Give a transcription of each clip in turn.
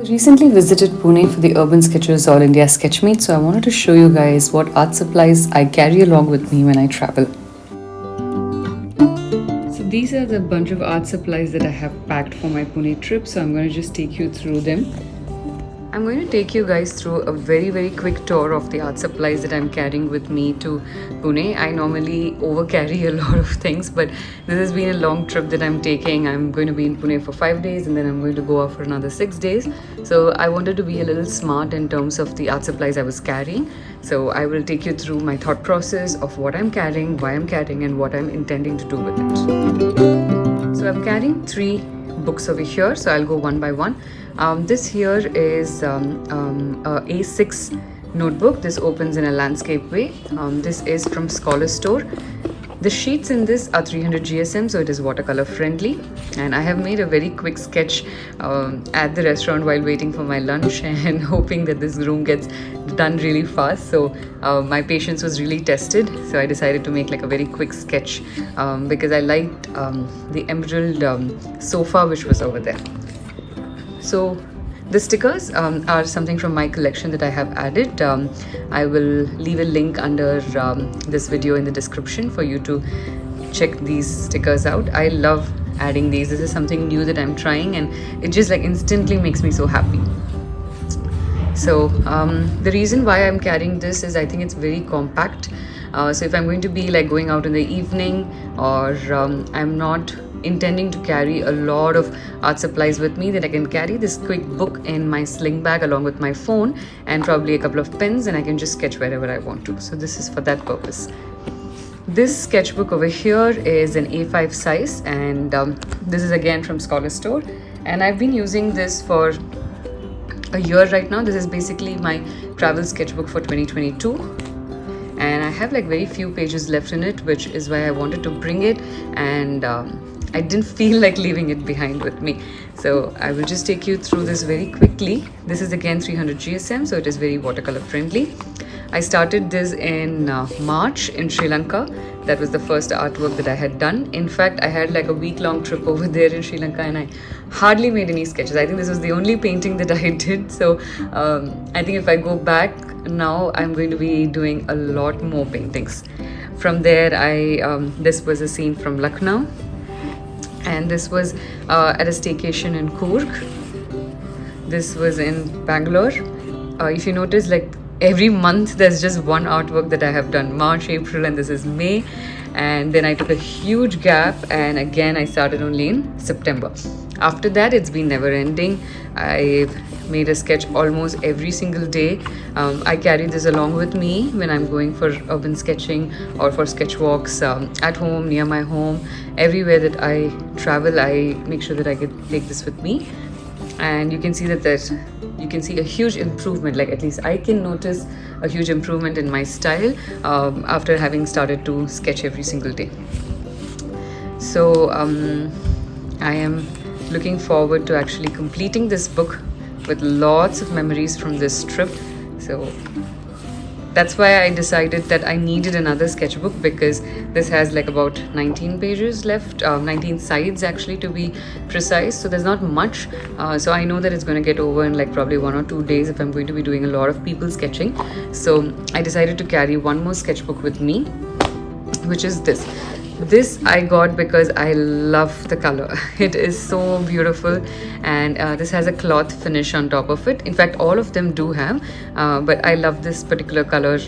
Recently visited Pune for the Urbansketchers All India Sketch Meet, so I wanted to show you guys what art supplies I carry along with me when I travel. So these are the bunch of art supplies that I have packed for my Pune trip, so I'm going to just take you through them. I'm going to take you guys through a very quick tour of the art supplies that I'm carrying with me to Pune. I normally overcarry a lot of things, but this has been a long trip that I'm taking. I'm going to be in Pune for 5 days and then I'm going to go off for another 6 days. So I wanted to be a little smart in terms of the art supplies I was carrying. So I will take you through my thought process of what I'm carrying, why I'm carrying, and what I'm intending to do with it. So I'm carrying 3 books over here, so I'll go one by one. This here is a A6 notebook. This opens in a landscape way. This is from Scholar Store. The sheets in this are 300 GSM, so it is watercolor friendly. And I have made a very quick sketch at the restaurant while waiting for my lunch and hoping that this room gets done really fast. So my patience was really tested. So I decided to make like a very quick sketch because I liked the emerald sofa which was over there. So the stickers are something from my collection that I have added. I will leave a link under this video in the description for you to check these stickers out. I love adding these. This is something new that I'm trying and it just like instantly makes me so happy. So the reason why I'm carrying this is I think it's very compact. So if I'm going to be like going out in the evening or I'm not intending to carry a lot of art supplies with me, that I can carry this quick book in my sling bag along with my phone and probably a couple of pens, and I can just sketch wherever I want to. So this is for that purpose. This sketchbook over here is an A5 size, and this is again from Scholar Store, and I've been using this for a year right now. This is basically my travel sketchbook for 2022. And I have like very few pages left in it, which is why I wanted to bring it, and I didn't feel like leaving it behind with me. So I will just take you through this very quickly. This is again 300 GSM, so it is very watercolor friendly. I started this in March in Sri Lanka. That was the first artwork that I had done. In fact, I had like a week-long trip over there in Sri Lanka and I hardly made any sketches. I think this was the only painting that I did. So I think if I go back now, I'm going to be doing a lot more paintings. From there, this was a scene from Lucknow. And this was at a staycation in Coorg. This was in Bangalore. If you notice, like every month there's just one artwork that I have done. March, April, and this is May. And then I took a huge gap and again I started only in September. After that, it's been never ending. I've made a sketch almost every single day. I carry this along with me when I'm going for urban sketching or for sketch walks at home, near my home. Everywhere that I travel, I make sure that I take this with me. And you can see that you can see a huge improvement, like at least I can notice a huge improvement in my style after having started to sketch every single day. So I am looking forward to actually completing this book with lots of memories from this trip. So that's why I decided that I needed another sketchbook, because this has like about 19 pages left, 19 sides actually to be precise. So there's not much. So I know that it's going to get over in like probably 1 or 2 days if I'm going to be doing a lot of people sketching. So I decided to carry one more sketchbook with me, which is this. This I got because I love the color. It is so beautiful, and this has a cloth finish on top of it. In fact, all of them do have, but I love this particular color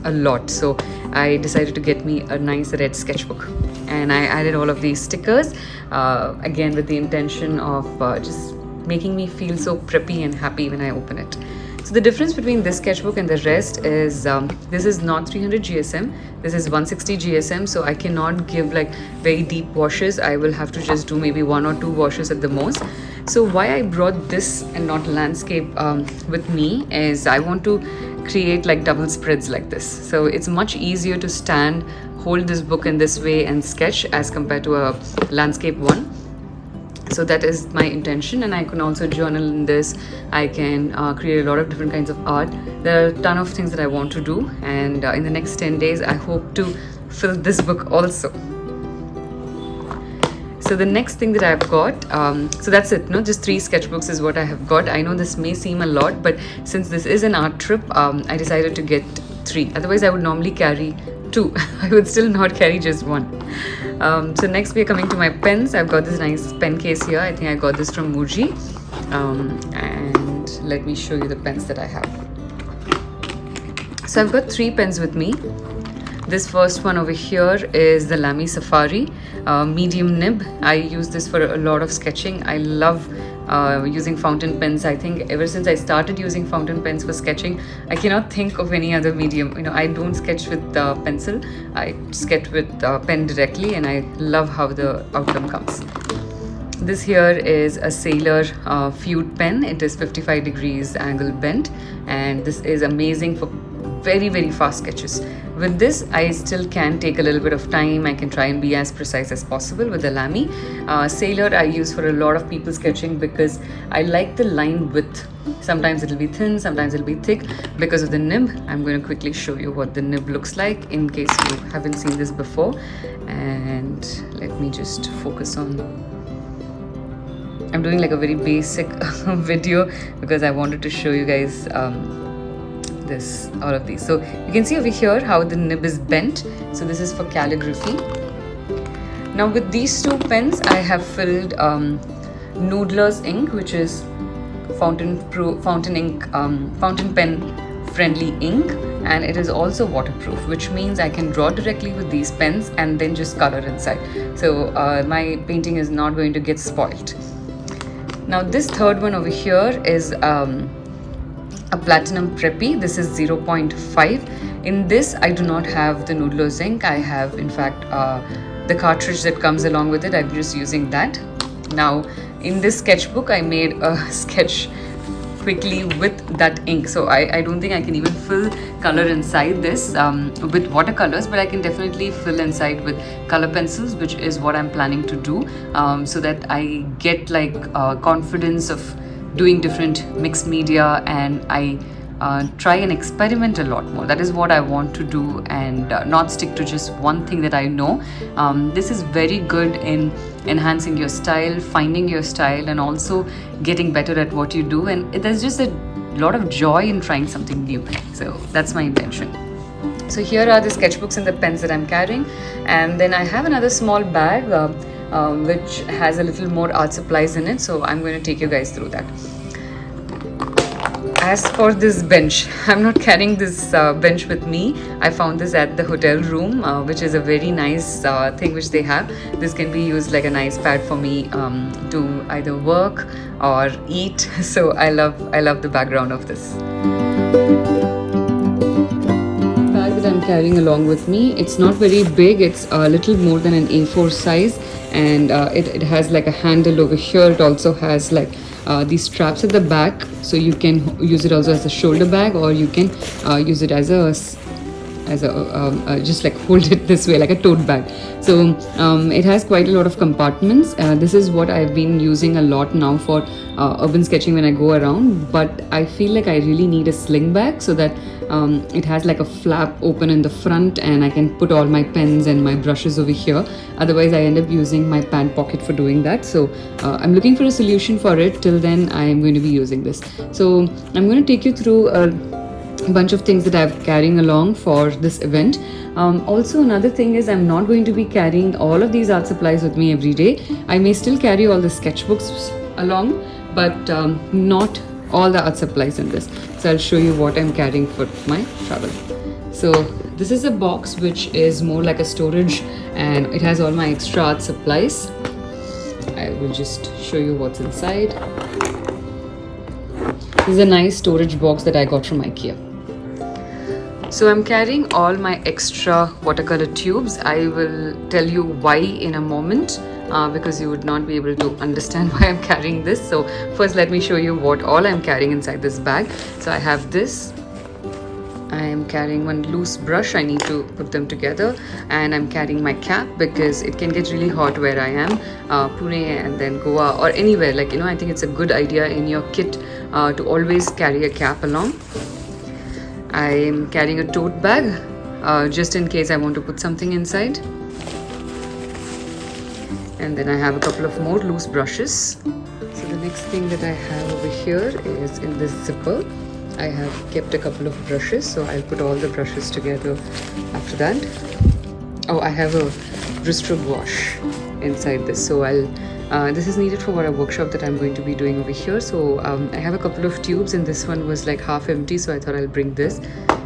a lot. So I decided to get me a nice red sketchbook, and I added all of these stickers again with the intention of just making me feel so preppy and happy when I open it. So the difference between this sketchbook and the rest is this is not 300 GSM, this is 160 GSM, so I cannot give like very deep washes. I will have to just do maybe 1 or 2 washes at the most. So why I brought this and not landscape with me is I want to create like double spreads like this. So it's much easier to stand, hold this book in this way and sketch as compared to a landscape one. So that is my intention, and I can also journal in this. I can create a lot of different kinds of art. There are a ton of things that I want to do, and in the next 10 days I hope to fill this book also. So the next thing that I've got, so that's it, no? Just 3 sketchbooks is what I have got. I know this may seem a lot, but since this is an art trip, I decided to get 3. Otherwise, I would normally carry 2. I would still not carry just 1. So next we are coming to my pens. I've got this nice pen case here. I think I got this from Muji. And let me show you the pens that I have. So I've got 3 pens with me. This first one over here is the Lamy Safari medium nib. I use this for a lot of sketching. I love using fountain pens. I think ever since I started using fountain pens for sketching, I cannot think of any other medium. You know, I don't sketch with pencil. I sketch with pen directly, and I love how the outcome comes. This here is a Sailor Feud pen. It is 55 degrees angle bent, and this is amazing for very, very fast sketches. With this, I still can take a little bit of time. I can try and be as precise as possible with the Lamy. Sailor I use for a lot of people sketching because I like the line width. Sometimes it'll be thin, sometimes it'll be thick because of the nib. I'm going to quickly show you what the nib looks like in case you haven't seen this before. And let me just focus on... I'm doing like a very basic video because I wanted to show you guys all of these. So you can see over here how the nib is bent. So this is for calligraphy. Now with these 2 pens, I have filled Noodler's ink, which is fountain pen friendly ink, and it is also waterproof, which means I can draw directly with these pens and then just color inside. So my painting is not going to get spoiled. Now this third one over here is a Platinum Preppy. This is 0.5. In this, I do not have the Noodler's ink. I have, in fact, the cartridge that comes along with it. I'm just using that. Now, in this sketchbook, I made a sketch quickly with that ink. So I don't think I can even fill color inside this with watercolors, but I can definitely fill inside with color pencils, which is what I'm planning to do, so that I get like confidence of doing different mixed media, and I try and experiment a lot more. That is what I want to do, and not stick to just one thing that I know. This is very good in enhancing your style, finding your style, and also getting better at what you do. And there's just a lot of joy in trying something new. So that's my intention. So here are the sketchbooks and the pens that I'm carrying, and then I have another small bag which has a little more art supplies in it. So I'm going to take you guys through that. As for this bench, I'm not carrying this bench with me. I found this at the hotel room, which is a very nice thing which they have. This can be used like a nice pad for me to either work or eat. So I love the background of this. Bag that I'm carrying along with me, it's not very big. It's a little more than an A4 size, and it has like a handle over here. It also has like these straps at the back, so you can use it also as a shoulder bag, or you can use it as a just like hold it this way like a tote bag. So it has quite a lot of compartments. This is what I've been using a lot now for urban sketching when I go around, but I feel like I really need a sling bag so that it has like a flap open in the front, and I can put all my pens and my brushes over here. Otherwise I end up using my pant pocket for doing that. So I'm looking for a solution for it. Till then I am going to be using this. So I'm going to take you through a bunch of things that I'm carrying along for this event. Also, another thing is I'm not going to be carrying all of these art supplies with me every day. I may still carry all the sketchbooks along, but not all the art supplies in this. So I'll show you what I'm carrying for my travel. So this is a box which is more like a storage, and it has all my extra art supplies. I will just show you what's inside. This is a nice storage box that I got from IKEA. So I'm carrying all my extra watercolor tubes. I will tell you why in a moment, because you would not be able to understand why I'm carrying this. So first let me show you what all I'm carrying inside this bag. So I have this. I am carrying one loose brush. I need to put them together, and I'm carrying my cap because it can get really hot where I am, Pune and then Goa or anywhere. Like, you know, I think it's a good idea in your kit to always carry a cap along. I am carrying a tote bag just in case I want to put something inside. And then I have a couple of more loose brushes. So the next thing that I have over here is in this zipper. I have kept a couple of brushes, so I'll put all the brushes together after that. Oh, I have a Bristol wash inside this, so this is needed for a workshop that I'm going to be doing over here. So I have a couple of tubes, and this one was like half empty, so I thought I'll bring this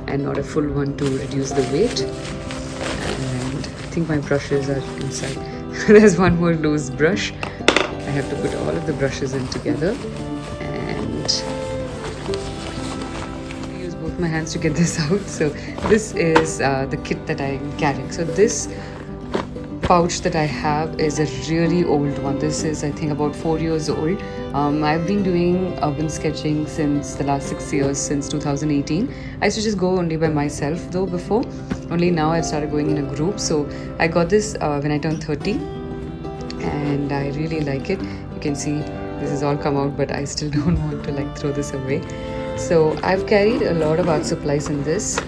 and not a full one to reduce the weight. And I think my brushes are inside. There's one more loose brush. I have to put all of the brushes in together and use both my hands to get this out. So this is the kit that I'm carrying. So this pouch that I have is a really old one. This is, I think, about 4 years old. I've been doing urban sketching since the last 6 years, since 2018. I used to just go only by myself though before. Only now I've started going in a group. So I got this when I turned 30 and I really like it. You can see this has all come out, but I still don't want to like throw this away. So I've carried a lot of art supplies in this.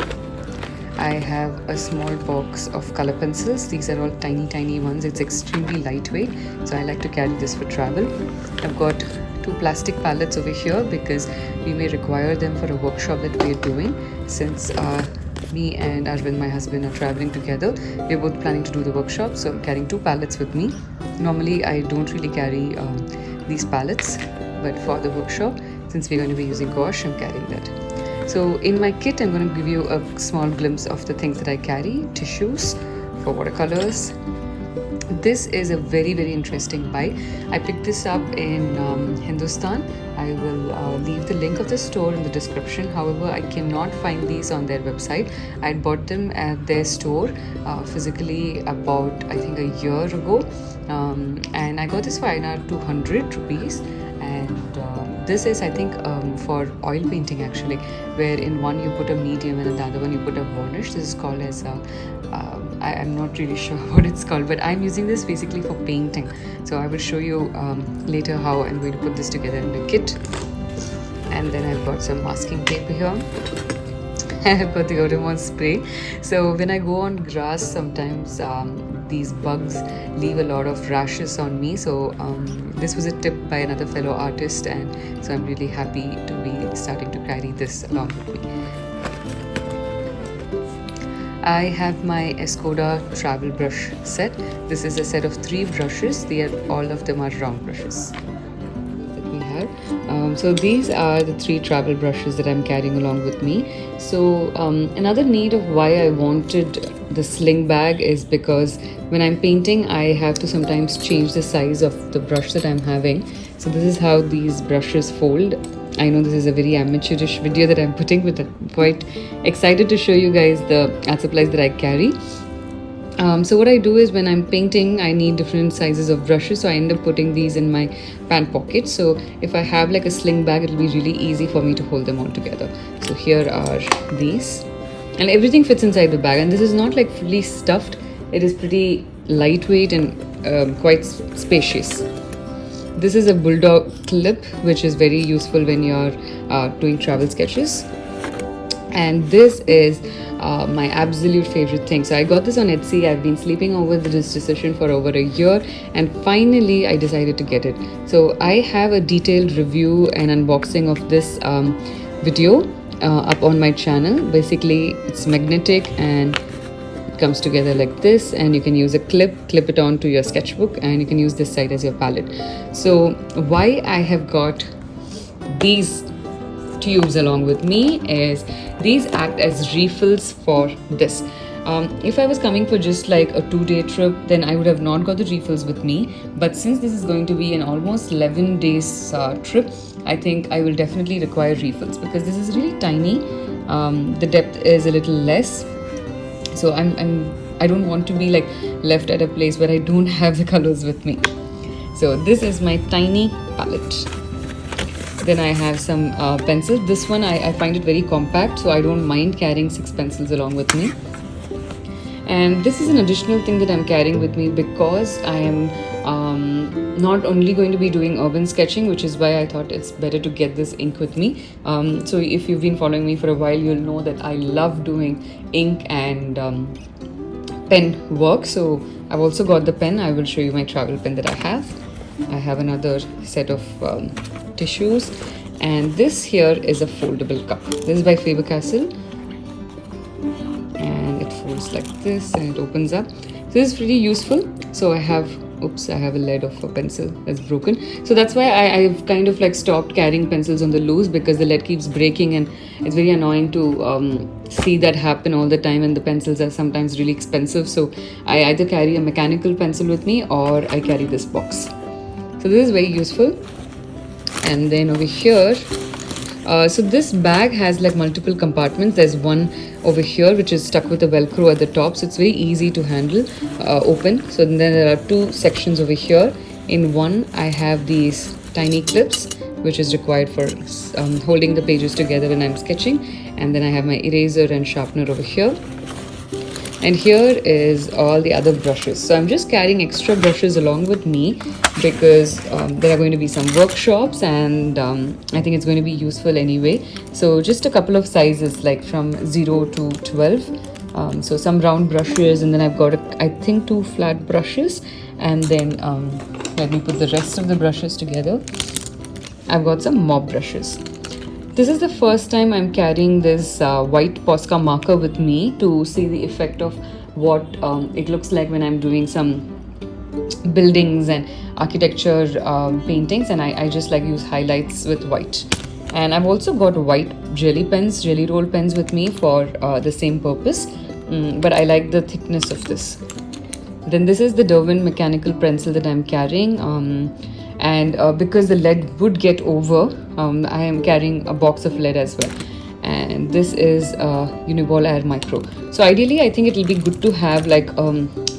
I have a small box of color pencils. These are all tiny ones. It's extremely lightweight, so I like to carry this for travel. I've got 2 plastic palettes over here because we may require them for a workshop that we're doing. Since me and Arvind, my husband, are traveling together, we're both planning to do the workshop, so I'm carrying 2 palettes with me. Normally I don't really carry these palettes, but for the workshop, since we're going to be using gouache, I'm carrying that. So in my kit, I'm going to give you a small glimpse of the things that I carry. Tissues for watercolors. This is a very interesting buy. I picked this up in Hindustan. I will leave the link of the store in the description. However, I cannot find these on their website. I bought them at their store physically about, I think, a year ago. And I got this for INR 200 rupees. And this is, I think, for oil painting actually, where in one you put a medium and in the other one you put a varnish. This is called as I'm not really sure what it's called, but I'm using this basically for painting. So I will show you later how I'm going to put this together in the kit. And then I've got some masking tape here. I've got the Odemon spray. So when I go on grass, sometimes these bugs leave a lot of rashes on me. So this was a tip by another fellow artist, and so I'm really happy to be starting to carry this along with me. I have my Escoda travel brush set. This is a set of 3 brushes. All of them are round brushes. So these are the 3 travel brushes that I'm carrying along with me. So another need of why I wanted the sling bag is because when I'm painting, I have to sometimes change the size of the brush that I'm having. So this is how these brushes fold. I know this is a very amateurish video that I'm putting, but I'm quite excited to show you guys the art supplies that I carry. So what I do is when I'm painting, I need different sizes of brushes, so I end up putting these in my pant pocket. So if I have like a sling bag, it'll be really easy for me to hold them all together. So here are these, and everything fits inside the bag, and this is not like fully stuffed. It is pretty lightweight and quite spacious. This is a bulldog clip, which is very useful when you're doing travel sketches. And this is my absolute favorite thing. So I got this on Etsy. I've been sleeping over this decision for over a year, and finally I decided to get it. So I have a detailed review and unboxing of this video up on my channel. Basically, it's magnetic and it comes together like this, and you can use a clip it onto your sketchbook, and you can use this side as your palette. So why I have got these tubes along with me is these act as refills for this. If I was coming for just like a 2-day trip, then I would have not got the refills with me. But since this is going to be an almost 11 days trip, I think I will definitely require refills because this is really tiny. The depth is a little less, so I don't want to be like left at a place where I don't have the colors with me. So this is my tiny palette. Then I have some pencils. This one I find it very compact, so I don't mind carrying 6 pencils along with me. And this is an additional thing that I'm carrying with me because I am not only going to be doing urban sketching, which is why I thought it's better to get this ink with me. So if you've been following me for a while, you'll know that I love doing ink and pen work. So I've also got the pen. I will show you my travel pen that I have. I have another set of tissues, and this here is a foldable cup. This is by Faber-Castell, and it folds like this and it opens up. So this is pretty useful. So I have a lead of a pencil that's broken. So that's why I've kind of like stopped carrying pencils on the loose, because the lead keeps breaking and it's very annoying to see that happen all the time, and the pencils are sometimes really expensive. So I either carry a mechanical pencil with me or I carry this box. So this is very useful. And then over here, so this bag has like multiple compartments. There's one over here which is stuck with a velcro at the top, so it's very easy to handle, open. So then there are two sections over here. In one I have these tiny clips which is required for holding the pages together when I'm sketching, and then I have my eraser and sharpener over here. And here is all the other brushes. So I'm just carrying extra brushes along with me because there are going to be some workshops, and I think it's going to be useful anyway. So just a couple of sizes, like from 0 to 12. So some round brushes, and then I've got I think 2 flat brushes, and then let me put the rest of the brushes together. I've got some mob brushes. This is the first time I'm carrying this white Posca marker with me to see the effect of what it looks like when I'm doing some buildings and architecture paintings, and I just like use highlights with white. And I've also got white jelly roll pens with me for the same purpose, but I like the thickness of this. Then this is the Derwent mechanical pencil that I'm carrying. And because the lead would get over, I am carrying a box of lead as well. And this is Uniball Air Micro. So ideally I think it will be good to have like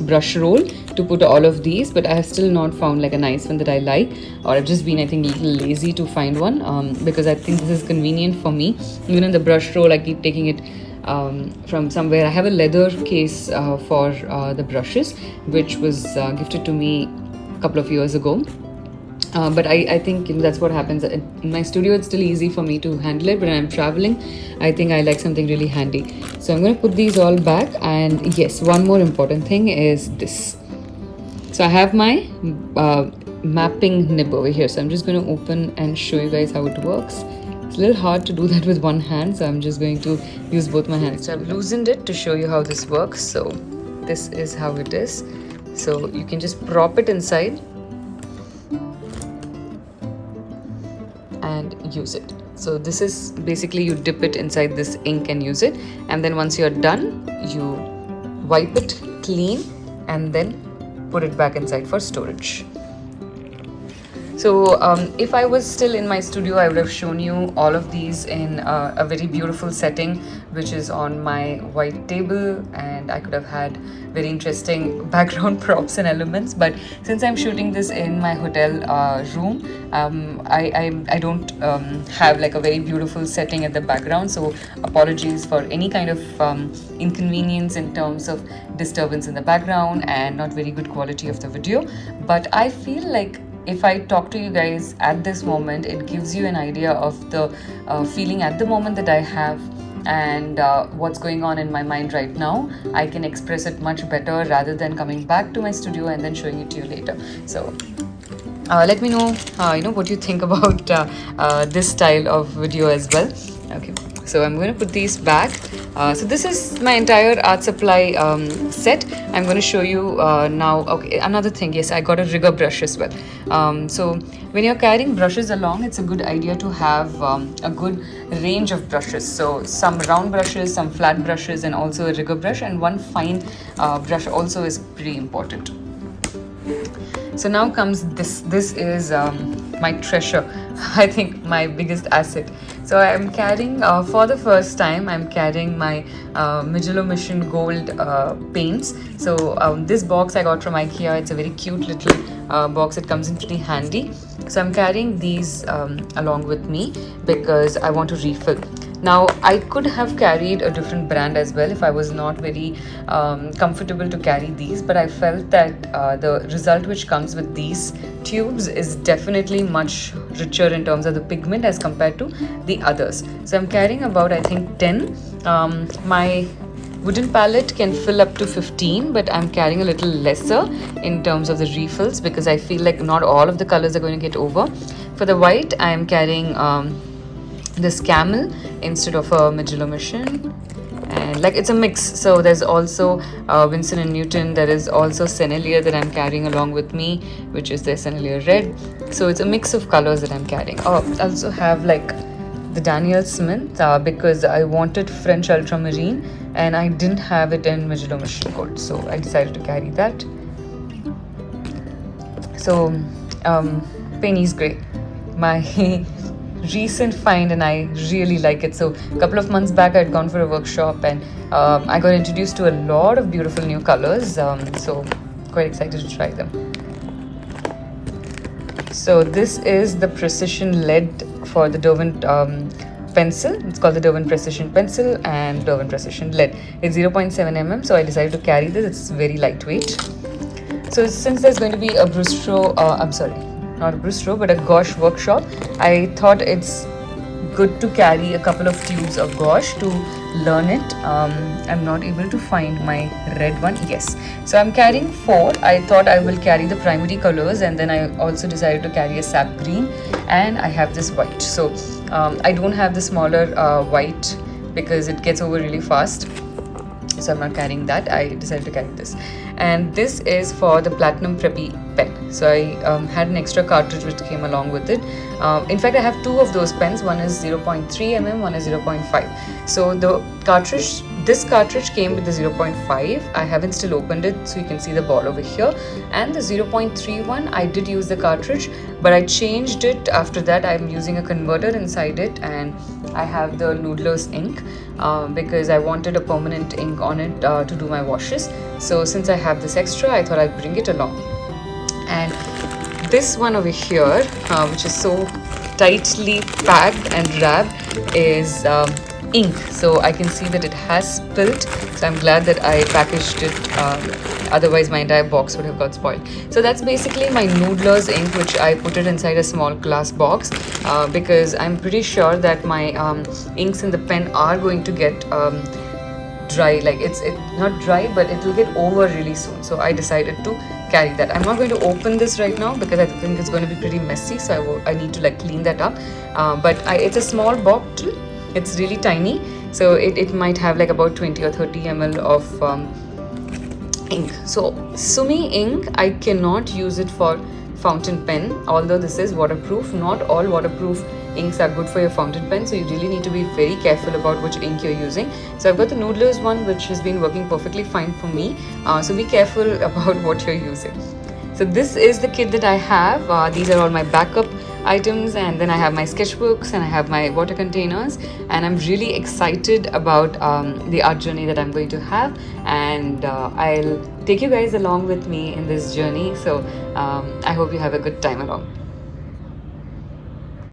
brush roll to put all of these, but I have still not found like a nice one that I like, or I've just been, I think, a little lazy to find one, because I think this is convenient for me. Even in the brush roll I keep taking it from somewhere. I have a leather case for the brushes, which was gifted to me a couple of years ago. But I think that's what happens. In my studio, it's still easy for me to handle it, but when I'm traveling, I think I like something really handy. So I'm going to put these all back. And yes, one more important thing is this. So I have my mapping nib over here. So I'm just going to open and show you guys how it works. It's a little hard to do that with one hand, so I'm just going to use both my hands. So I've loosened it to show you how this works. So this is how it is. So you can just prop it inside and use it. So this is basically, you dip it inside this ink and use it, and then once you're done, you wipe it clean and then put it back inside for storage. So if I was still in my studio, I would have shown you all of these in a very beautiful setting, which is on my white table, and I could have had very interesting background props and elements. But since I'm shooting this in my hotel room, I don't have like a very beautiful setting at the background. So apologies for any kind of inconvenience in terms of disturbance in the background and not very good quality of the video. But I feel like if I talk to you guys at this moment, it gives you an idea of the feeling at the moment that I have, and what's going on in my mind right now. I can express it much better rather than coming back to my studio and then showing it to you later. So let me know what you think about this style of video as well. Okay, so I'm going to put these back. So this is my entire art supply set. I'm going to show you now. Okay, another thing, yes, I got a rigger brush as well. So when you're carrying brushes along, it's a good idea to have a good range of brushes. So some round brushes, some flat brushes, and also a rigger brush, and one fine brush also is pretty important. So now comes this. This is my treasure. I think my biggest asset. So I'm carrying, for the first time, I'm carrying my Mijello Mission Gold paints. So this box I got from IKEA. It's a very cute little box. It comes in pretty handy. So I'm carrying these along with me because I want to refill. Now, I could have carried a different brand as well if I was not very comfortable to carry these, but I felt that the result which comes with these tubes is definitely much richer in terms of the pigment as compared to the others. So I'm carrying about, I think, 10. My wooden palette can fill up to 15, but I'm carrying a little lesser in terms of the refills because I feel like not all of the colors are going to get over. For the white, I am carrying this camel instead of a Magillo Mission, and like it's a mix. So there's also Winston and Newton. There is also Sennelier that I'm carrying along with me, which is the Sennelier red. So it's a mix of colors that I'm carrying. Oh, I also have like the Daniel Smith because I wanted French ultramarine and I didn't have it in Magillo Mission Gold, so I decided to carry that. So Penny's Grey, my recent find, and I really like it. So a couple of months back I had gone for a workshop and I got introduced to a lot of beautiful new colors, so quite excited to try them. So this is the precision lead for the Derwent pencil. It's called the Derwent Precision Pencil and Derwent Precision Lead. It's 0.7 mm, so I decided to carry this. It's very lightweight. So since there's going to be a Brustro, I'm sorry, not a Brustro, but a gouache workshop, I thought it's good to carry a couple of tubes of gouache to learn it. I'm not able to find my red one. Yes, so I'm carrying 4. I thought I will carry the primary colors, and then I also decided to carry a sap green, and I have this white. So I don't have the smaller white because it gets over really fast, so I'm not carrying that. I decided to carry this, and this is for the Platinum Preppy pen. So I had an extra cartridge which came along with it. In fact, I have 2 of those pens. One is 0.3 mm, one is 0.5. So the cartridge, this cartridge came with the 0.5. I haven't still opened it, so you can see the ball over here. And the 0.3 one, I did use the cartridge, but I changed it after that. I'm using a converter inside it, and I have the Noodler's ink because I wanted a permanent ink on it to do my washes. So since I have this extra, I thought I'd bring it along. And this one over here, which is so tightly packed and wrapped, is ink. So I can see that it has spilt, so I'm glad that I packaged it, otherwise my entire box would have got spoiled. So that's basically my Noodler's ink, which I put it inside a small glass box because I'm pretty sure that my inks in the pen are going to get dry. Like it's not dry, but it will get over really soon, so I decided to carry that. I'm not going to open this right now because I think it's going to be pretty messy, so I need to like clean that up, but it's a small bottle. It's really tiny, so it might have like about 20 or 30 ml of ink. So Sumi ink, I cannot use it for fountain pen, although this is waterproof. Not all waterproof inks are good for your fountain pen, so you really need to be very careful about which ink you're using. So I've got the Noodler's one, which has been working perfectly fine for me, so be careful about what you're using. So this is the kit that I have. These are all my backup items, and then I have my sketchbooks and I have my water containers, and I'm really excited about the art journey that I'm going to have, and I'll take you guys along with me in this journey. So I hope you have a good time along.